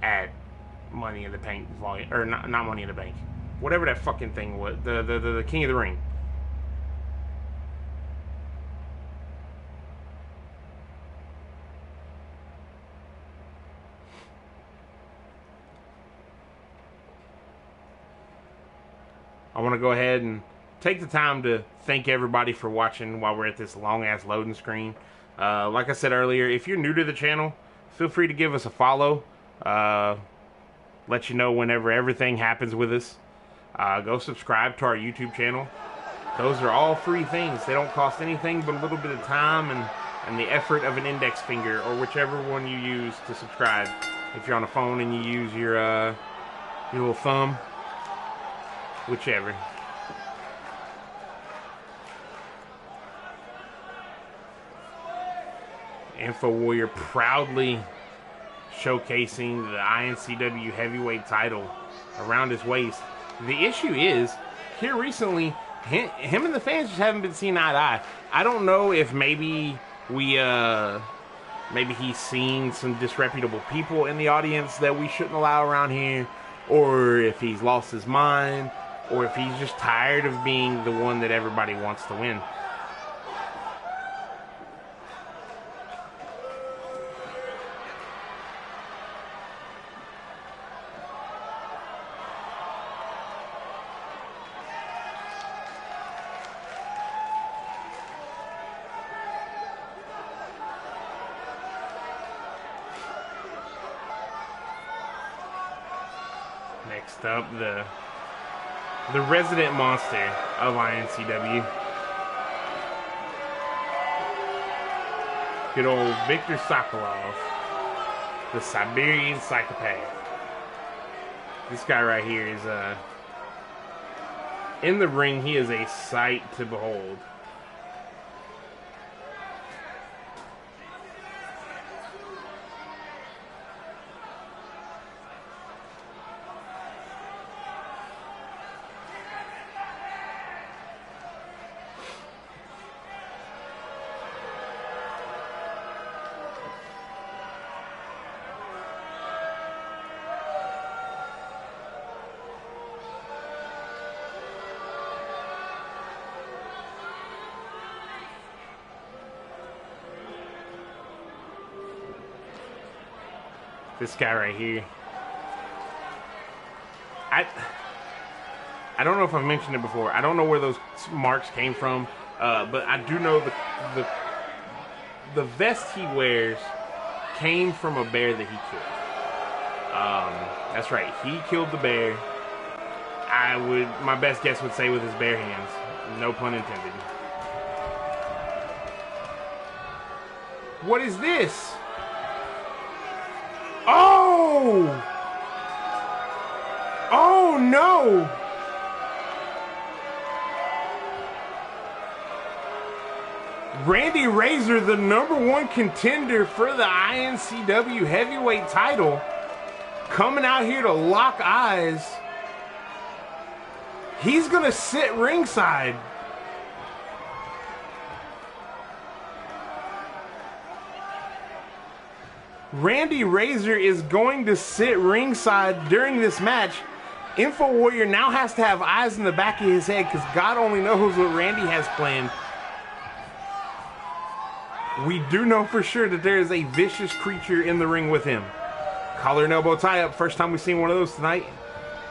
at Money in the Bank volume, or not Money in the Bank, whatever that fucking thing was, the King of the Ring. I want to go ahead and take the time to thank everybody for watching while we're at this long-ass loading screen. Like I said earlier, if you're new to the channel, feel free to give us a follow. Let you know whenever everything happens with us. Go subscribe to our YouTube channel. Those are all free things. They don't cost anything but a little bit of time and the effort of an index finger, or whichever one you use to subscribe. If you're on a phone and you use your little thumb, whichever. InfoWarrior proudly showcasing the iNCW heavyweight title around his waist. The issue is, here recently, him and the fans just haven't been seeing eye to eye. I don't know if maybe he's seen some disreputable people in the audience that we shouldn't allow around here, or if he's lost his mind, or if he's just tired of being the one that everybody wants to win. Next up, the resident monster of iNCW. Good old Viktor Sokolov, the Siberian psychopath. This guy right here is, in the ring, he is a sight to behold. This guy right here. I don't know if I've mentioned it before. I don't know where those marks came from, but I do know the vest he wears came from a bear that he killed. That's right, he killed the bear. My best guess would say with his bare hands. No pun intended. What is this? Oh! Oh no! Randy Razor, the #1 contender for the iNCW heavyweight title, coming out here to lock eyes. He's gonna sit ringside. Randy Razor is going to sit ringside during this match. InfoWarrior now has to have eyes in the back of his head, because God only knows what Randy has planned. We do know for sure that there is a vicious creature in the ring with him. Collar and elbow tie-up. First time we've seen one of those tonight.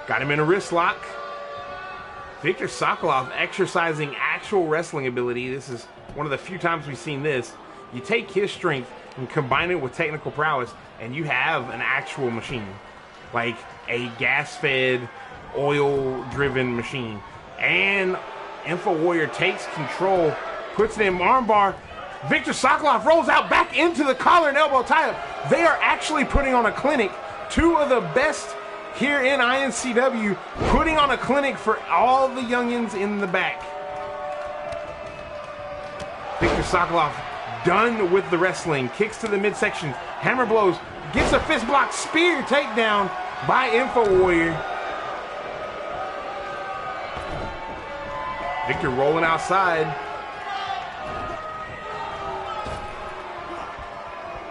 Got him in a wrist lock. Viktor Sokolov exercising actual wrestling ability. This is one of the few times we've seen this. You take his strength and combine it with technical prowess, and you have an actual machine. Like a gas-fed, oil-driven machine. And InfoWarrior takes control, puts it in armbar. Victor Sokolov rolls out back into the collar and elbow tie-up. They are actually putting on a clinic. Two of the best here in iNCW, putting on a clinic for all the youngins in the back. Victor Sokolov done with the wrestling. Kicks to the midsection. Hammer blows. Gets a fist block spear takedown by Info Warrior. Victor rolling outside.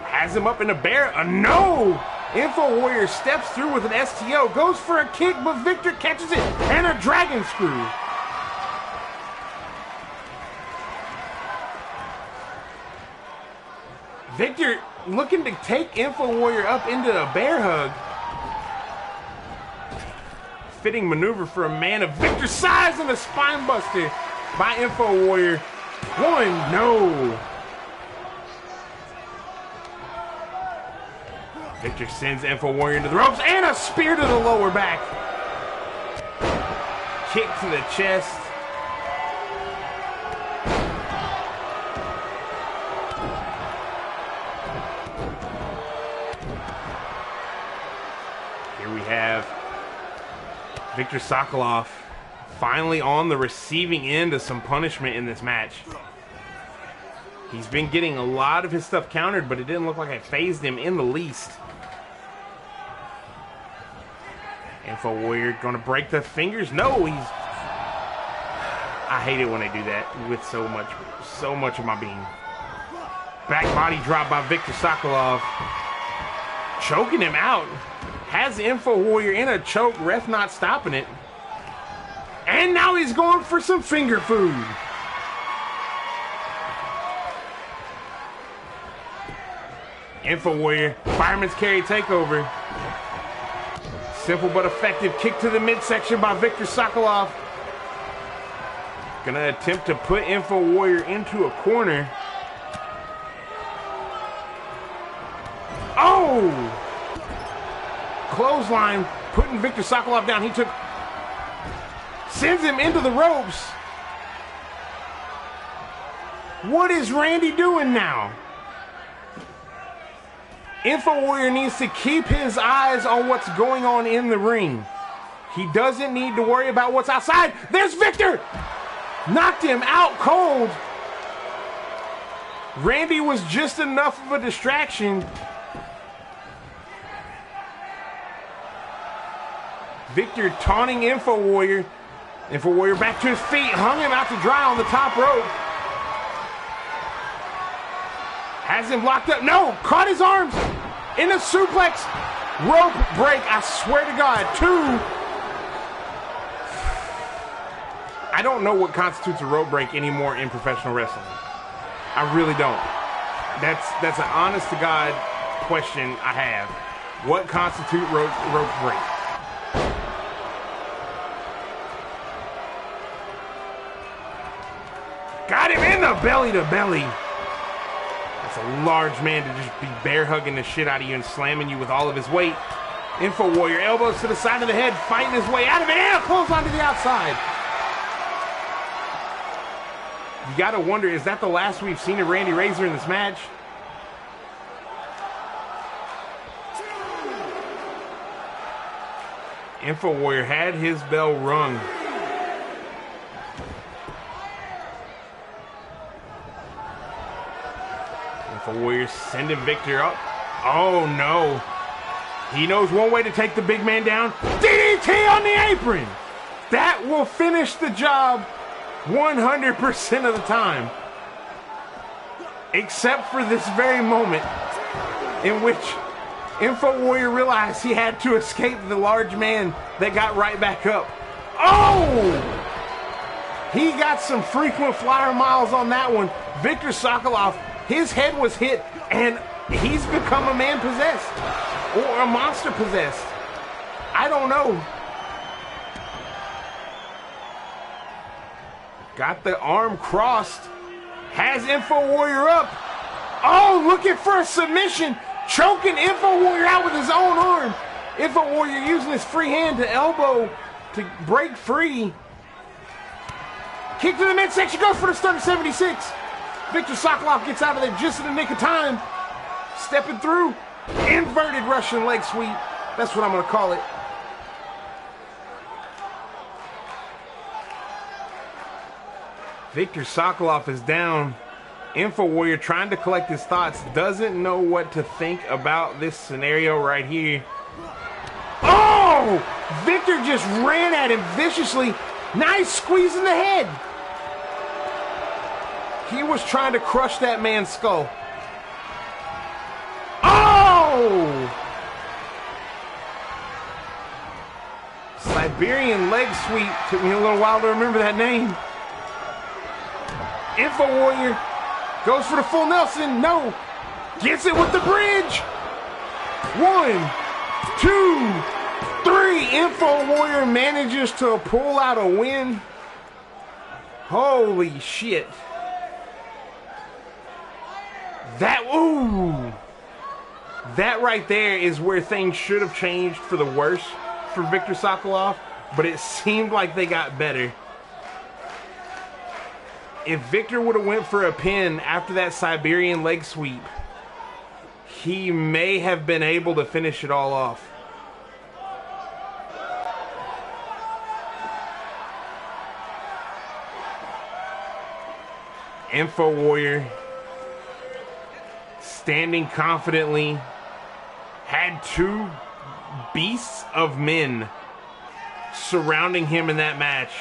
Has him up in the bear. No! Info Warrior steps through with an STO. Goes for a kick, but Victor catches it. And a dragon screw. Victor looking to take Info Warrior up into a bear hug. Fitting maneuver for a man of Victor's size and a spine buster by Info Warrior. One, no. Victor sends Info Warrior into the ropes and a spear to the lower back. Kick to the chest. Here we have Victor Sokolov finally on the receiving end of some punishment in this match. He's been getting a lot of his stuff countered, but it didn't look like it phased him in the least. Info Warrior gonna break the fingers. No, he's... I hate it when they do that with so much of my being. Back body drop by Victor Sokolov. Choking him out. Has Info Warrior in a choke, ref not stopping it. And now he's going for some finger food. Info Warrior, fireman's carry takeover. Simple but effective kick to the midsection by Victor Sokolov. Gonna attempt to put Info Warrior into a corner. Oh! Clothesline, putting Victor Sokolov down. Sends him into the ropes. What is Randy doing now? Info Warrior needs to keep his eyes on what's going on in the ring. He doesn't need to worry about what's outside. There's Victor! Knocked him out cold. Randy was just enough of a distraction. Victor taunting Info Warrior. Info Warrior back to his feet, hung him out to dry on the top rope. Has him locked up. No, caught his arms in a suplex. Rope break, I swear to God. Two. I don't know what constitutes a rope break anymore in professional wrestling. I really don't. That's an honest to God question I have. What constitutes rope break? Got him in the belly to belly. That's a large man to just be bear hugging the shit out of you and slamming you with all of his weight. Info Warrior, elbows to the side of the head, fighting his way out of it, and a clothesline to the outside. You gotta wonder, is that the last we've seen of Randy Razor in this match? Info Warrior had his bell rung. Info Warrior sending Victor up. Oh no. He knows one way to take the big man down. DDT on the apron. That will finish the job 100% of the time. Except for this very moment in which Info Warrior realized he had to escape the large man that got right back up. Oh! He got some frequent flyer miles on that one. Victor Sokolov, his head was hit, and he's become a man possessed. Or a monster possessed. I don't know. Got the arm crossed. Has Info Warrior up. Oh, looking for a submission. Choking Info Warrior out with his own arm. Info Warrior using his free hand to elbow to break free. Kick to the midsection, goes for the stunner 76. Victor Sokolov gets out of there just in the nick of time. Stepping through. Inverted Russian leg sweep. That's what I'm going to call it. Victor Sokolov is down. Info Warrior trying to collect his thoughts. Doesn't know what to think about this scenario right here. Oh! Victor just ran at him viciously. Nice squeeze in the head. He was trying to crush that man's skull. Oh! Siberian leg sweep. Took me a little while to remember that name. Info Warrior goes for the full Nelson. No. Gets it with the bridge. 1, 2, 3. Info Warrior manages to pull out a win. Holy shit. That right there is where things should have changed for the worse for Victor Sokolov, but it seemed like they got better. If Victor would have went for a pin after that Siberian leg sweep, he may have been able to finish it all off. Info Warrior standing confidently, had two beasts of men surrounding him in that match.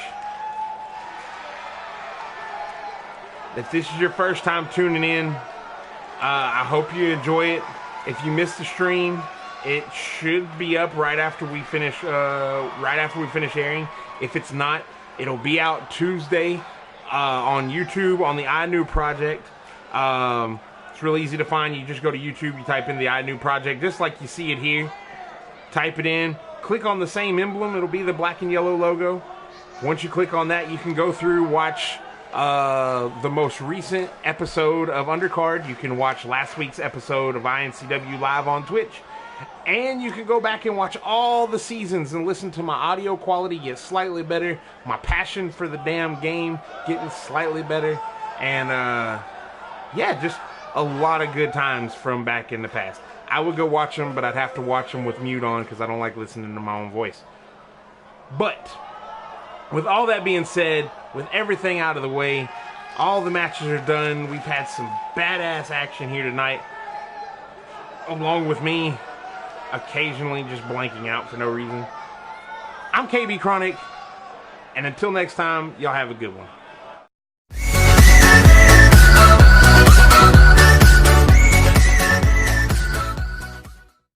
If this is your first time tuning in, I hope you enjoy it. If you missed the stream, it should be up right after we finish airing. If it's not, it'll be out Tuesday on YouTube on the iNCW project. It's really easy to find. You just go to YouTube, you type in the iNCW project, just like you see it here. Type it in, click on the same emblem, it'll be the black and yellow logo. Once you click on that, you can go through, watch the most recent episode of Undercard. You can watch last week's episode of iNCW live on Twitch. And you can go back and watch all the seasons and listen to my audio quality get slightly better. My passion for the damn game getting slightly better. And yeah, just a lot of good times from back in the past. I would go watch them, but I'd have to watch them with mute on because I don't like listening to my own voice. But with all that being said, with everything out of the way, all the matches are done. We've had some badass action here tonight, along with me occasionally just blanking out for no reason. I'm KB Chronic, and until next time, y'all have a good one.